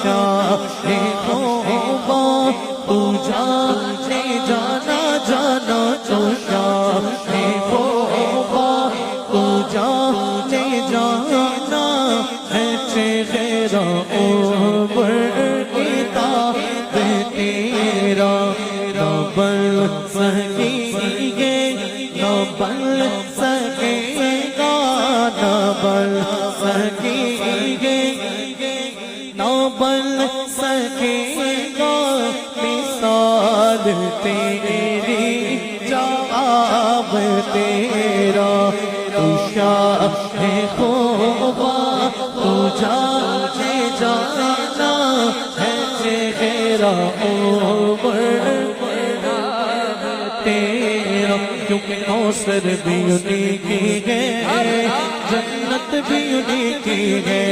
شاہ خوبا تو جانے جانا جانا تو شاہ خوبا تو جانے جانا ہے چہرہ اوپر کتاب تیرا نہ بل سکے گے نہ بل سکے گا نہ بل سکے گے نہ بل سکے گا مثال تیری جواب تیرا تو شاہ خوبا تو جانے جانا ہے چہرہ اوپر تیرا کیونکہ کوثر بھی انہی کی ہے جنت بھی انہی کی ہے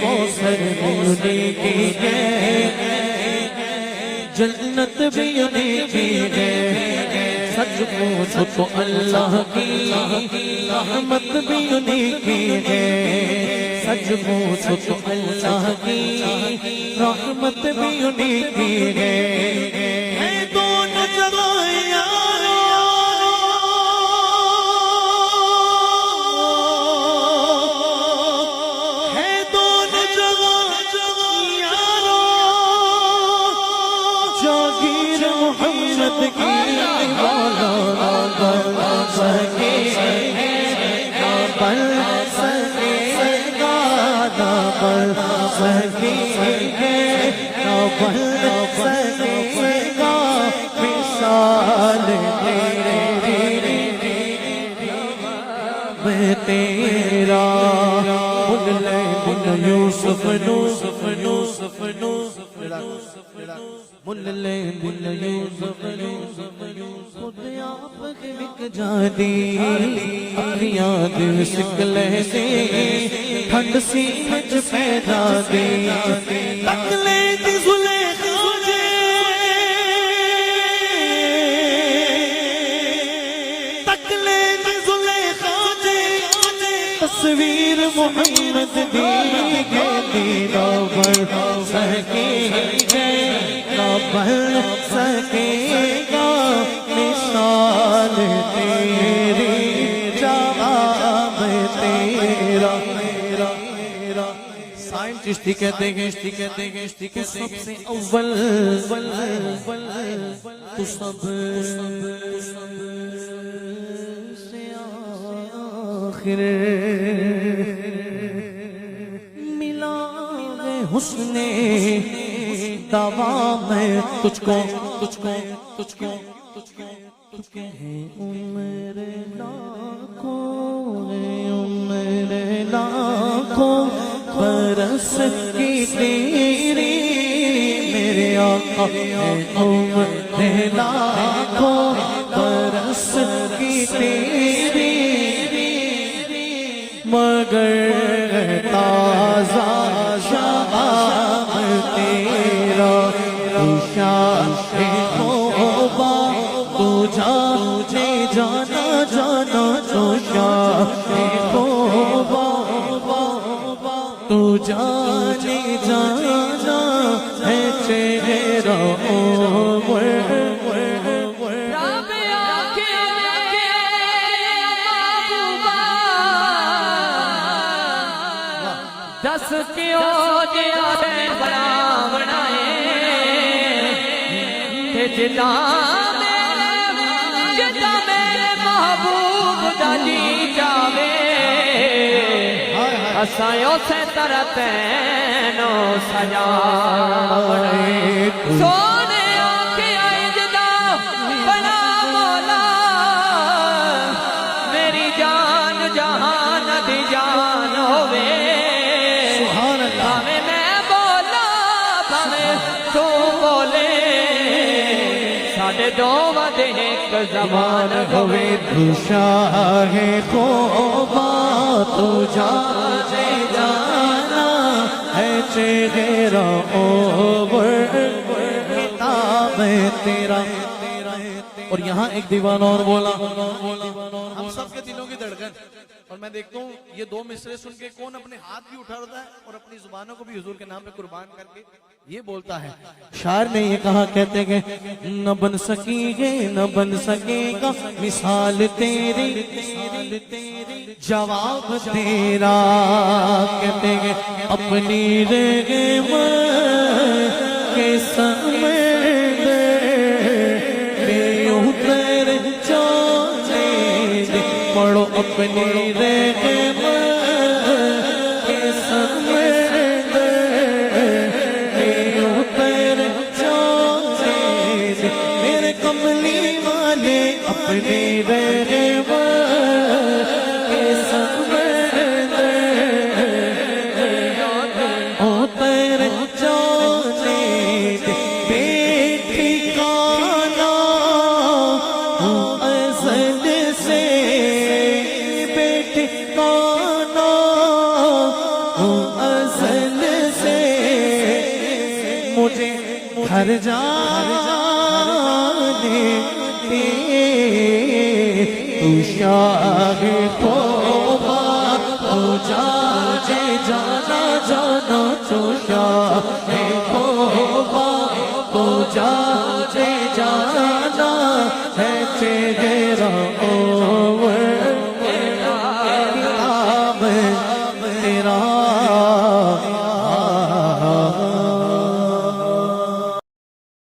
کوثر بھی انہی کی ہے جنت بھی انہی کی ہے سچ پوچھو تو اللہ کی رحمت بھی انہی کی ہے سچ پوچھو تو اللہ کی رحمت بھی انہی کی ہے دونوں جگہ محمد کی مولا بل سکے نہ بل سکے گا نہ بل سکے نہ بل سکے گا مثال تیرا بن یوسف یوسف یوسف ملے دل یوسف خود آپ بک جاتی اپنیاں دل سکلے سے ٹھنڈ سی مجھ پیدا دی تکلے دی زلیخا جے تکلے دی زلیخا جے تصویر محمد دی گیتی نوبر سکی بل سکے گا مثال تیری جواب تیرا سائن چشتی کہتے ہیں سب سے اول تو سب سے آخر ملا حسن دعویٰ میں تجھ کو عمر لاکھوں برس کی تیری میرے آقا عمر لاکھوں برس کی تیری مگر تازہ شام تیرا تو شاہ خوبا تو جانے جانا جانا تو شاہ خوبا تو جانے جانا ہے چہرہ اوپر دس کیوں جیا تے بنا بنائے تے جدا میرے محبوب دا جی جاوے اساں اسے طرح تینو سجا سونے آنکھیں آئی جدا بنا مولا میری جان جہان دی جان ہووے دو ود ایک زمان ہوئے تو شاہ خوبا تو جانے جانا ہے چہرہ اوپر کتاب تیرا اور یہاں ایک دیوانہ اور بولا ہم سب کے دلوں کی دھڑکن اور میں دیکھتا ہوں یہ دو مصرے سن کے کون اپنے ہاتھ بھی اٹھا رہتا ہے اور اپنی زبانوں کو بھی حضور کے نام پہ قربان کر کے یہ بولتا ہے. شاعر نے یہ کہا کہتے گئے نہ بن سکی گے نہ بن سکے گا مثال تیری جواب تیرا کہتے گئے اپنی رحم کے سمندر میں اتر جانے دے پڑھو اپنی رحم کے سمندر میں اتر جانے دے میرے کملی والے اپنی رحم کے سمندر اتر جانے دے بے ٹھکانا ہوں ازل سے بے ٹھکانا ہوں ازل سے مجھے گھر جانے دے تو شاہ توبہ ہو جائے جانا جانا تو شاہ توبہ ہو جائے جانا ہے تیرے